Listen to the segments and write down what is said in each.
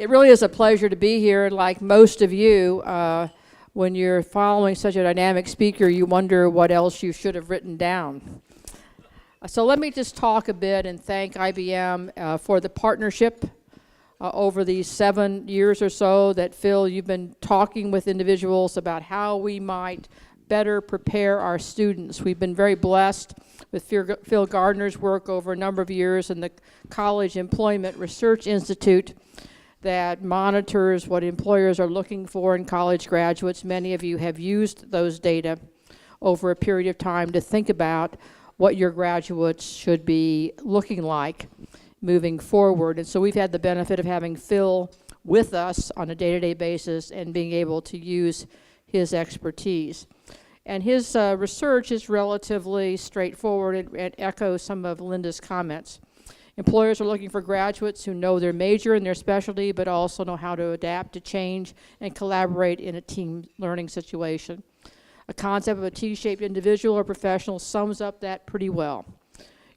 It really is a pleasure to be here. Like most of you, when you're following such a dynamic speaker, you wonder what else you should have written down. So let me just talk a bit and thank IBM for the partnership over these 7 years or so that, Phil, you've been talking with individuals about how we might better prepare our students. We've been very blessed with Phil Gardner's work over a number of years in the College Employment Research Institute that monitors what employers are looking for in college graduates. Many of you have used those data over a period of time to think about what your graduates should be looking like moving forward. And so we've had the benefit of having Phil with us on a day-to-day basis and being able to use his expertise. And his research is relatively straightforward and echoes some of Linda's comments. Employers are looking for graduates who know their major and their specialty, but also know how to adapt to change and collaborate in a team learning situation. A concept of a T-shaped individual or professional sums up that pretty well.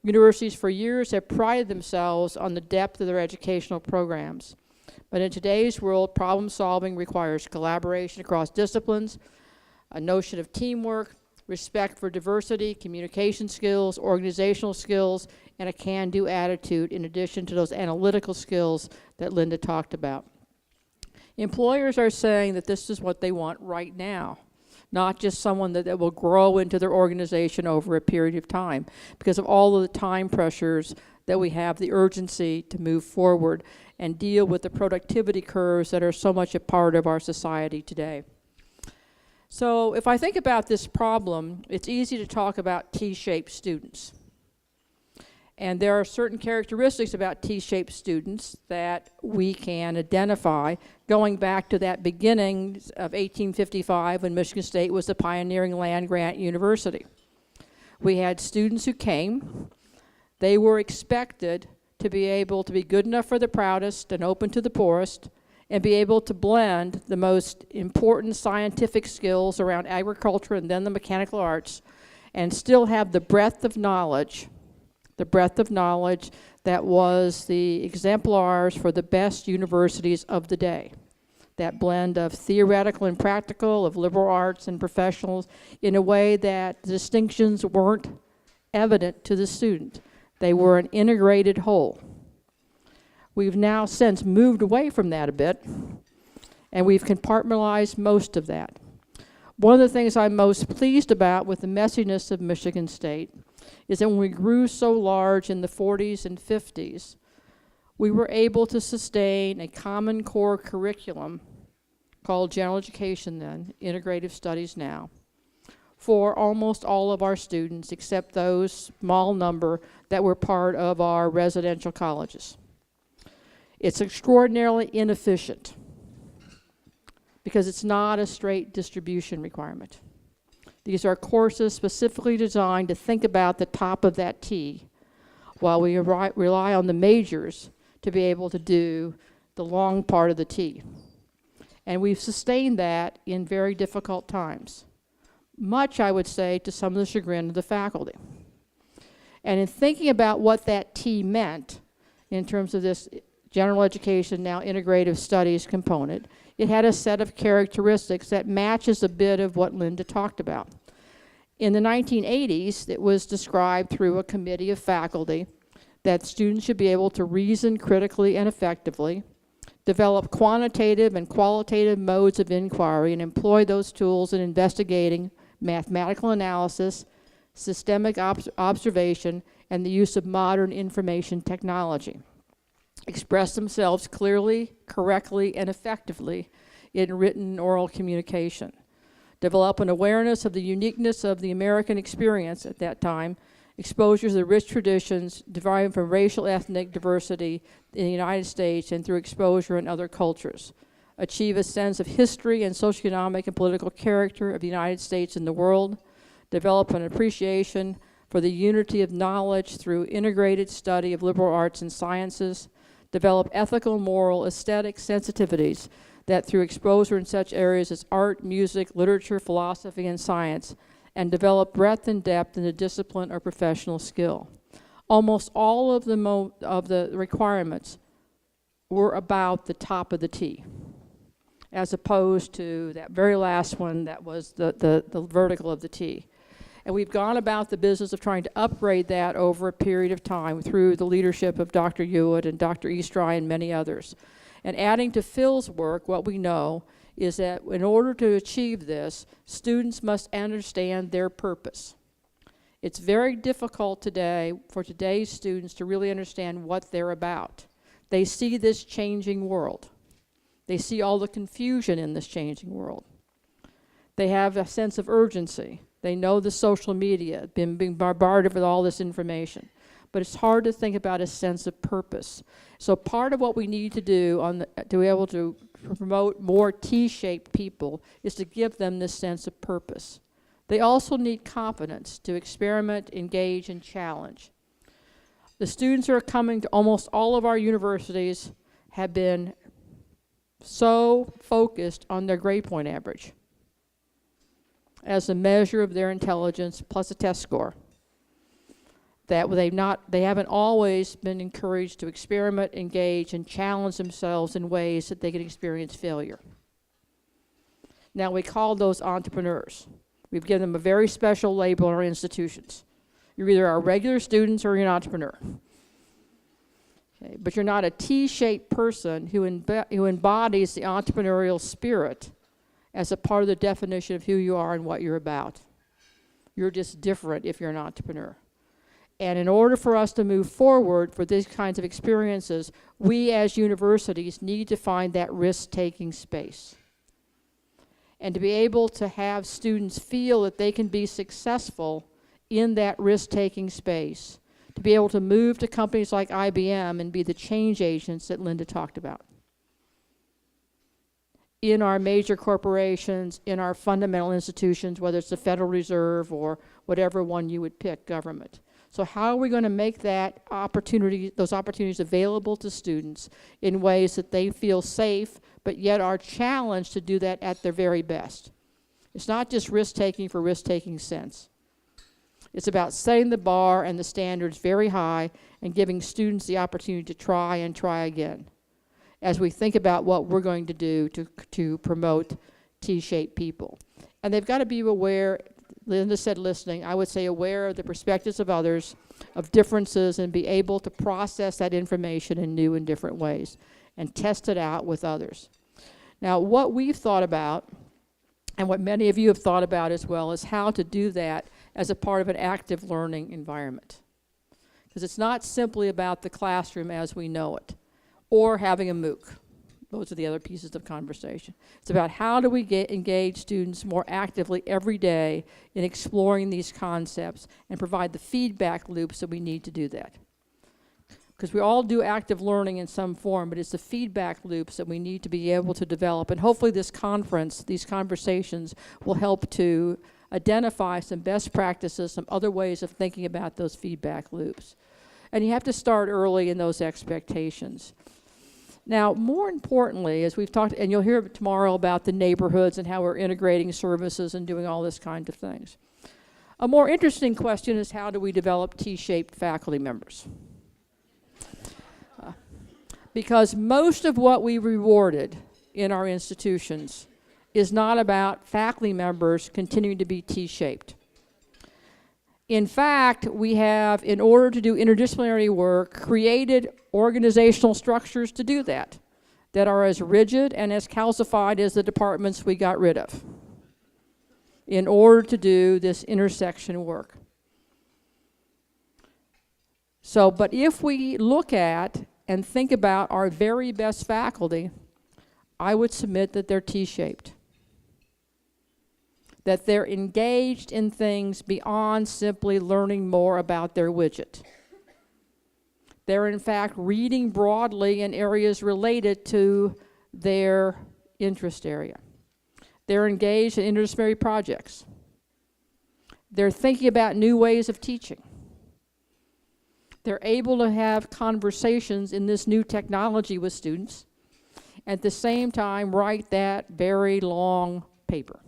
Universities for years have prided themselves on the depth of their educational programs. But in today's world, problem solving requires collaboration across disciplines, a notion of teamwork, respect for diversity, communication skills, organizational skills, and a can-do attitude in addition to those analytical skills that Linda talked about. Employers are saying that this is what they want right now, not just someone that will grow into their organization over a period of time because of all of the time pressures that we have, the urgency to move forward and deal with the productivity curves that are so much a part of our society today. So if I think about this problem, it's easy to talk about T-shaped students. And there are certain characteristics about T-shaped students that we can identify going back to that beginning of 1855 when Michigan State was the pioneering land-grant university. We had students who came. They were expected to be able to be good enough for the proudest and open to the poorest and be able to blend the most important scientific skills around agriculture and then the mechanical arts and still have the breadth of knowledge that was the exemplars for the best universities of the day. That blend of theoretical and practical, of liberal arts and professionals in a way that the distinctions weren't evident to the student. They were an integrated whole. We've now since moved away from that a bit, and we've compartmentalized most of that. One of the things I'm most pleased about with the messiness of Michigan State is that when we grew so large in the 40s and 50s, we were able to sustain a common core curriculum called general education then, integrative studies now, for almost all of our students except those small number that were part of our residential colleges. It's extraordinarily inefficient because it's not a straight distribution requirement. These are courses specifically designed to think about the top of that T while we rely on the majors to be able to do the long part of the T. And we've sustained that in very difficult times. Much, I would say, to some of the chagrin of the faculty. And in thinking about what that T meant in terms of this general education, now integrative studies component, it had a set of characteristics that matches a bit of what Linda talked about. In the 1980s, it was described through a committee of faculty that students should be able to reason critically and effectively, develop quantitative and qualitative modes of inquiry, and employ those tools in investigating mathematical analysis, systemic observation, and the use of modern information technology. Express themselves clearly, correctly, and effectively in written and oral communication. Develop an awareness of the uniqueness of the American experience at that time, exposure to the rich traditions deriving from racial ethnic diversity in the United States and through exposure in other cultures. Achieve a sense of history and socioeconomic and political character of the United States and the world. Develop an appreciation for the unity of knowledge through integrated study of liberal arts and sciences. Develop ethical, moral, aesthetic sensitivities that through exposure in such areas as art, music, literature, philosophy, and science, and develop breadth and depth in the discipline or professional skill. Almost all of the requirements were about the top of the T, as opposed to that very last one that was the vertical of the T. And we've gone about the business of trying to upgrade that over a period of time through the leadership of Dr. Hewitt and Dr. Eastry and many others. And adding to Phil's work, what we know is that in order to achieve this, students must understand their purpose. It's very difficult today for today's students to really understand what they're about. They see this changing world. They see all the confusion in this changing world. They have a sense of urgency. They know the social media, being bombarded with all this information. But it's hard to think about a sense of purpose. So part of what we need to do to be able to promote more T-shaped people is to give them this sense of purpose. They also need confidence to experiment, engage, and challenge. The students who are coming to almost all of our universities have been so focused on their grade point average as a measure of their intelligence plus a test score, that they haven't always been encouraged to experiment, engage, and challenge themselves in ways that they can experience failure. Now, we call those entrepreneurs. We've given them a very special label in our institutions. You're either our regular students or you're an entrepreneur. Okay, but you're not a T-shaped person who embodies the entrepreneurial spirit as a part of the definition of who you are and what you're about. You're just different if you're an entrepreneur. And in order for us to move forward for these kinds of experiences, we as universities need to find that risk-taking space. And to be able to have students feel that they can be successful in that risk-taking space, to be able to move to companies like IBM and be the change agents that Linda talked about. In our major corporations, in our fundamental institutions, whether it's the Federal Reserve or whatever one you would pick, government. So how are we going to make those opportunities available to students in ways that they feel safe, but yet are challenged to do that at their very best? It's not just risk-taking for risk-taking sense. It's about setting the bar and the standards very high and giving students the opportunity to try and try again as we think about what we're going to do to promote T-shaped people. And they've got to be aware, Linda said listening, I would say aware of the perspectives of others, of differences, and be able to process that information in new and different ways and test it out with others. Now, what we've thought about, and what many of you have thought about as well, is how to do that as a part of an active learning environment. Because it's not simply about the classroom as we know it, or having a MOOC. Those are the other pieces of conversation. It's about how do we engage students more actively every day in exploring these concepts and provide the feedback loops that we need to do that. Because we all do active learning in some form, but it's the feedback loops that we need to be able to develop. And hopefully this conference, these conversations, will help to identify some best practices, some other ways of thinking about those feedback loops. And you have to start early in those expectations. Now, more importantly, as we've talked, and you'll hear tomorrow about the neighborhoods and how we're integrating services and doing all this kind of things. A more interesting question is, how do we develop T-shaped faculty members? Because most of what we rewarded in our institutions is not about faculty members continuing to be T-shaped. In fact, we have, in order to do interdisciplinary work, created organizational structures to do that are as rigid and as calcified as the departments we got rid of in order to do this intersection work. So, but if we look at and think about our very best faculty, I would submit that they're T-shaped. That they're engaged in things beyond simply learning more about their widget. They're in fact reading broadly in areas related to their interest area. They're engaged in interdisciplinary projects. They're thinking about new ways of teaching. They're able to have conversations in this new technology with students, at the same time write that very long paper.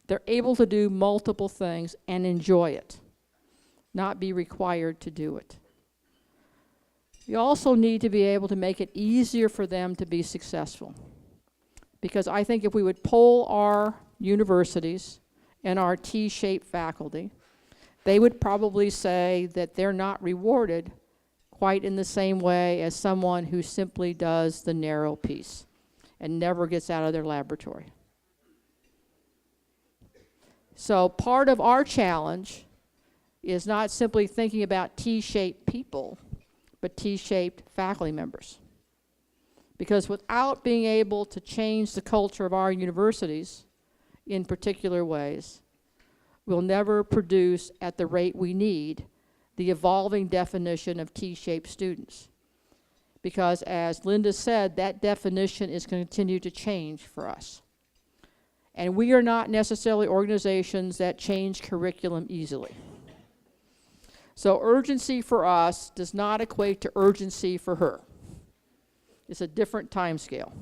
They're able to do multiple things and enjoy it, not be required to do it. We also need to be able to make it easier for them to be successful. Because I think if we would poll our universities and our T-shaped faculty, they would probably say that they're not rewarded quite in the same way as someone who simply does the narrow piece and never gets out of their laboratory. So part of our challenge is not simply thinking about T-shaped people, but T-shaped faculty members. Because without being able to change the culture of our universities in particular ways, we'll never produce at the rate we need the evolving definition of T-shaped students. Because as Linda said, that definition is going to continue to change for us. And we are not necessarily organizations that change curriculum easily. So urgency for us does not equate to urgency for her. It's a different time scale.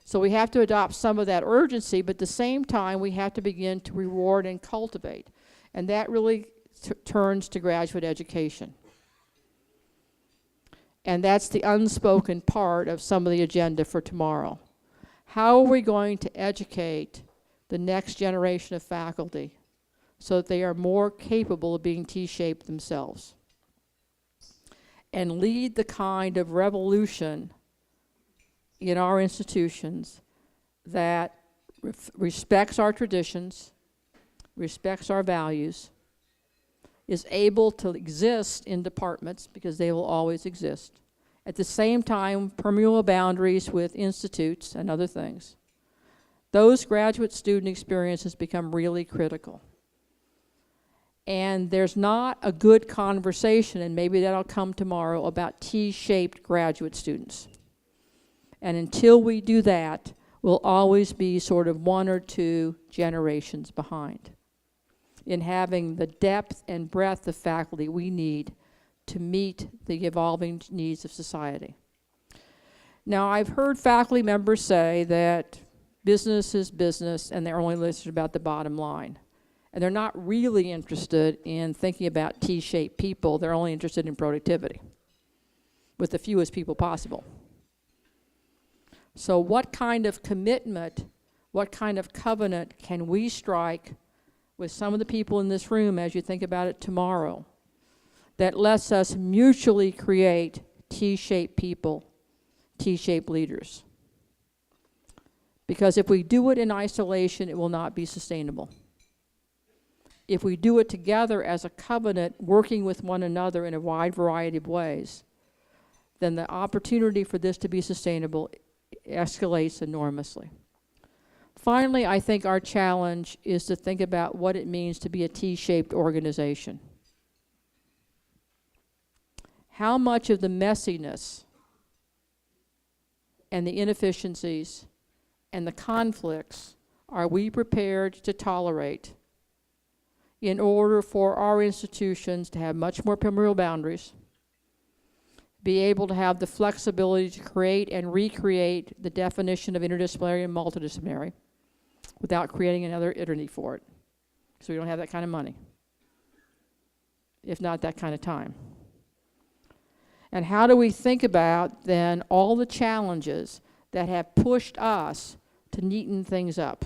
So we have to adopt some of that urgency, but at the same time we have to begin to reward and cultivate. And that really turns to graduate education. And that's the unspoken part of some of the agenda for tomorrow. How are we going to educate the next generation of faculty so that they are more capable of being T-shaped themselves? And lead the kind of revolution in our institutions that respects our traditions, respects our values, is able to exist in departments because they will always exist. At the same time, permeable boundaries with institutes and other things. Those graduate student experiences become really critical. And there's not a good conversation, and maybe that'll come tomorrow, about T-shaped graduate students. And until we do that, we'll always be sort of one or two generations behind in having the depth and breadth of faculty we need to meet the evolving needs of society. Now, I've heard faculty members say that business is business and they're only listening about the bottom line. And they're not really interested in thinking about T-shaped people. They're only interested in productivity with the fewest people possible. So what kind of commitment, what kind of covenant can we strike with some of the people in this room as you think about it tomorrow that lets us mutually create T-shaped people, T-shaped leaders? Because if we do it in isolation, it will not be sustainable. If we do it together as a covenant, working with one another in a wide variety of ways, then the opportunity for this to be sustainable escalates enormously. Finally, I think our challenge is to think about what it means to be a T-shaped organization. How much of the messiness and the inefficiencies and the conflicts are we prepared to tolerate in order for our institutions to have much more permeable boundaries, be able to have the flexibility to create and recreate the definition of interdisciplinary and multidisciplinary without creating another entity for it, because we don't have that kind of money, if not that kind of time. And how do we think about then all the challenges that have pushed us to neaten things up,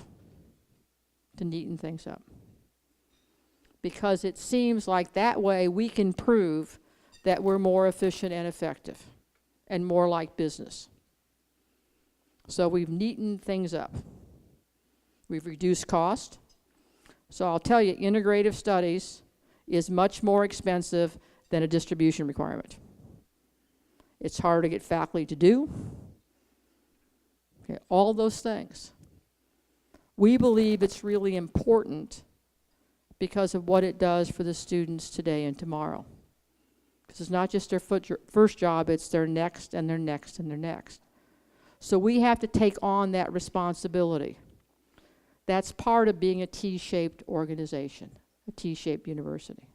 because it seems like that way we can prove that we're more efficient and effective and more like business. So we've neatened things up. We've reduced cost. So I'll tell you, integrative studies is much more expensive than a distribution requirement. It's harder to get faculty to do. Okay, all those things. We believe it's really important because of what it does for the students today and tomorrow. Because it's not just their first job, it's their next and their next and their next. So we have to take on that responsibility. That's part of being a T-shaped organization, a T-shaped university.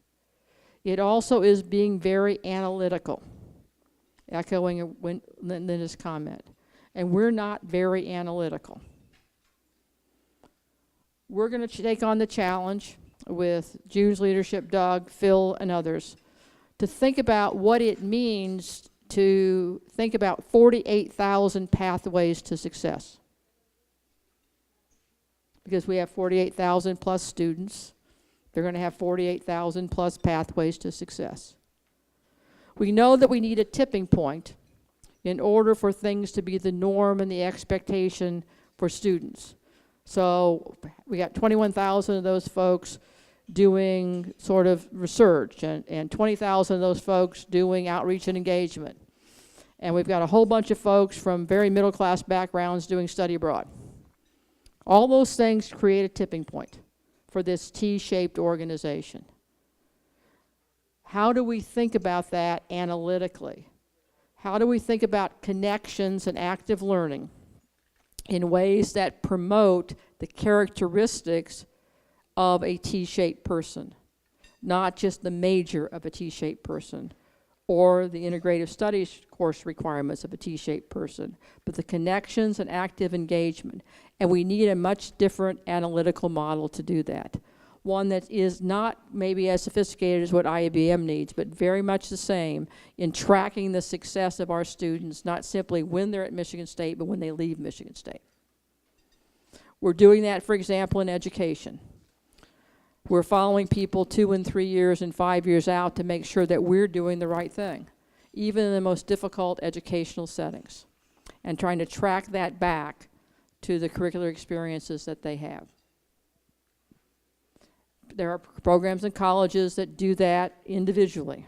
It also is being very analytical, echoing Linda's comment. And we're not very analytical. We're going to take on the challenge with June's leadership, Doug, Phil, and others, to think about what it means to think about 48,000 pathways to success. Because we have 48,000 plus students, they're going to have 48,000 plus pathways to success. We know that we need a tipping point in order for things to be the norm and the expectation for students. So we got 21,000 of those folks doing sort of research, and 20,000 of those folks doing outreach and engagement. And we've got a whole bunch of folks from very middle class backgrounds doing study abroad. All those things create a tipping point for this T-shaped organization. How do we think about that analytically? How do we think about connections and active learning in ways that promote the characteristics of a T-shaped person, not just the major of a T-shaped person or the integrative studies course requirements of a T-shaped person, but the connections and active engagement. And we need a much different analytical model to do that. One that is not maybe as sophisticated as what IBM needs, but very much the same in tracking the success of our students, not simply when they're at Michigan State, but when they leave Michigan State. We're doing that, for example, in education. We're following people 2 and 3 years and 5 years out to make sure that we're doing the right thing, even in the most difficult educational settings, and trying to track that back to the curricular experiences that they have. There are programs in colleges that do that individually.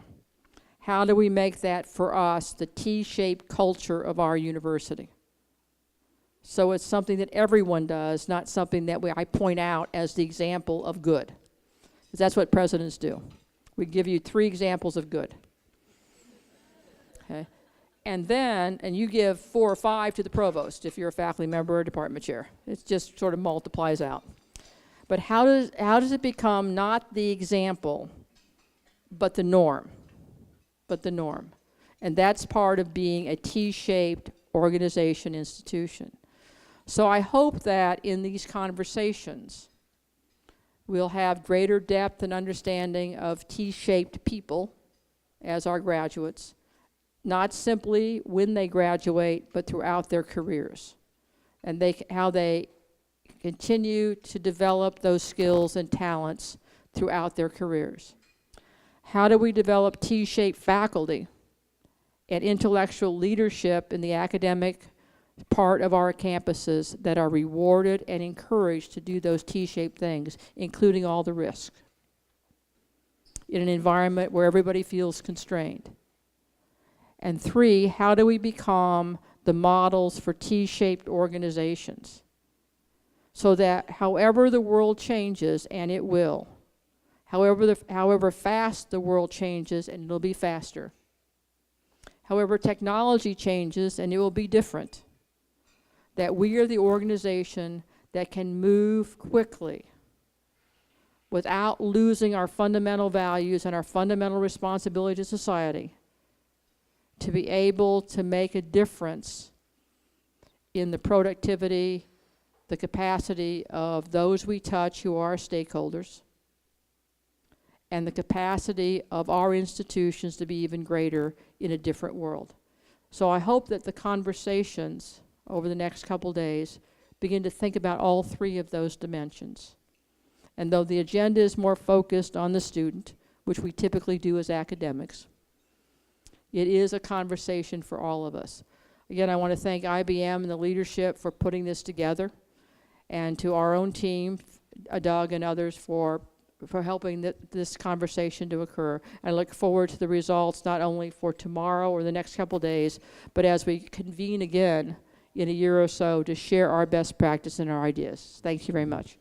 How do we make that, for us, the T-shaped culture of our university? So it's something that everyone does, not something that I point out as the example of good. Because that's what presidents do. We give you 3 examples of good. Okay? And you give 4 or 5 to the provost if you're a faculty member or department chair. It just sort of multiplies out. But how does it become not the example, but the norm? But the norm. And that's part of being a T-shaped organization, institution. So I hope that in these conversations, we'll have greater depth and understanding of T-shaped people as our graduates, not simply when they graduate, but throughout their careers, and how they continue to develop those skills and talents throughout their careers. How do we develop T-shaped faculty and intellectual leadership in the academic part of our campuses that are rewarded and encouraged to do those T-shaped things, including all the risk, in an environment where everybody feels constrained? And 3, how do we become the models for T-shaped organizations so that however the world changes, and it will, however fast the world changes, and it'll be faster, however technology changes, and it will be different, that we are the organization that can move quickly without losing our fundamental values and our fundamental responsibility to society, to be able to make a difference in the productivity, the capacity of those we touch who are our stakeholders, and the capacity of our institutions to be even greater in a different world. So I hope that the conversations over the next couple days begin to think about all 3 of those dimensions. And though the agenda is more focused on the student, which we typically do as academics, it is a conversation for all of us. Again, I want to thank IBM and the leadership for putting this together, and to our own team, Doug and others, for helping this conversation to occur. I look forward to the results not only for tomorrow or the next couple days, but as we convene again in a year or so to share our best practice and our ideas. Thank you very much.